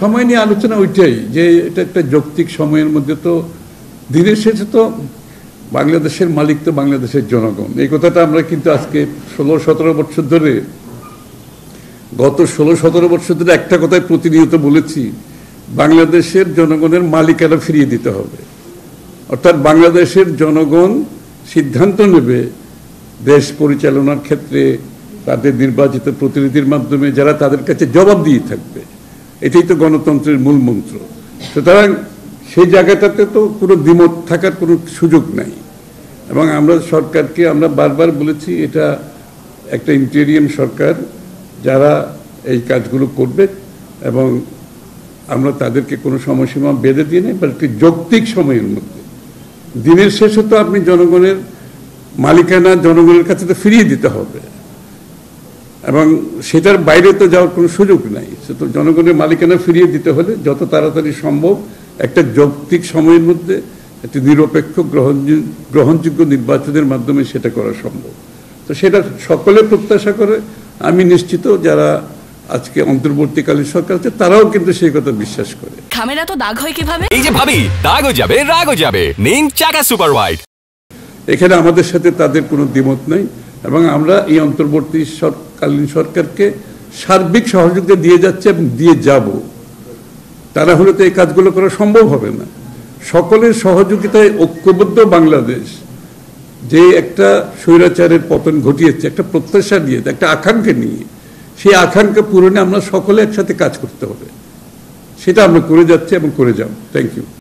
সময় নিয়ে আলোচনা ওইটাই যে এটা একটা যৌক্তিক সময়ের মধ্যে তো দিনের শেষে তো বাংলাদেশের মালিক তো বাংলাদেশের জনগণ। এই কথাটা আমরা কিন্তু আজকে 16-17 বছর ধরে গত 16-17 বছর ধরে একটা কথাই প্রতিনিয়ত বলেছি, বাংলাদেশের জনগণের মালিকানা ফিরিয়ে দিতে হবে। অর্থাৎ বাংলাদেশের জনগণ সিদ্ধান্ত নেবে দেশ পরিচালনার ক্ষেত্রে তাদের নির্বাচিত প্রতিনিধির মাধ্যমে, যারা তাদের কাছে জবাবদিহি থাকবে। এটাই তো গণতন্ত্রের মূল মন্ত্র। সুতরাং সেই জায়গাটাতে তো কোনো দ্বিমত থাকার কোনো সুযোগ নাই। এবং আমরা সরকারকে আমরা বারবার বলেছি এটা একটা ইন্টেরিয়াম সরকার যারা এই কাজগুলো করবে, এবং আমরা তাদেরকে কোনো সময়সীমা বেঁধে দিয়ে নেই, বা একটি যৌক্তিক সময়ের মধ্যে। দিনের শেষে তো আপনি জনগণের মালিকানা জনগণের কাছে তো ফিরিয়ে দিতে হবে, এবং সেটার বাইরে তো যাওয়ার কোনো সুযোগ নাই। সে তো জনগণের মালিকানা ফিরিয়ে দিতে হলে যত তাড়াতাড়ি সম্ভব একটা যৌক্তিক সময়ের মধ্যে একটি নিরপেক্ষ গ্রহণযোগ্য নির্বাচনের মাধ্যমে সেটা করা সম্ভব। তো সেটা সকলে প্রত্যাশা করে। আমি নিশ্চিত যারা আজকে অন্তর্বর্তীকালীন সরকার আছে তারাও কিন্তু সেই কথা বিশ্বাস করে। খামেরা তো দাগ হয় কিভাবে? এই যে ভাবি, দাগও যাবে রাগও যাবে, নিন চাকা সুপার হোয়াইট। এখানে আমাদের সাথে তাদের কোনো দ্বিমত নাই, এবং আমরা এই অন্তর্বর্তীকালীন সরকারকে সার্বিক সহযোগিতা দিয়ে যাচ্ছে এবং দিয়ে যাব। তারা হলে তো এই কাজগুলো করা সম্ভব হবে না। সকলের সহযোগিতায় ঐক্যবদ্ধ বাংলাদেশ যে একটা স্বৈরাচারের পতন ঘটিয়েছে একটা প্রত্যাশা নিয়ে, একটা আকাঙ্ক্ষা নিয়ে, সেই আকাঙ্ক্ষা পূরণে আমরা সকলে একসাথে কাজ করতে হবে। সেটা আমরা করে যাচ্ছি এবং করে যাব। Thank you.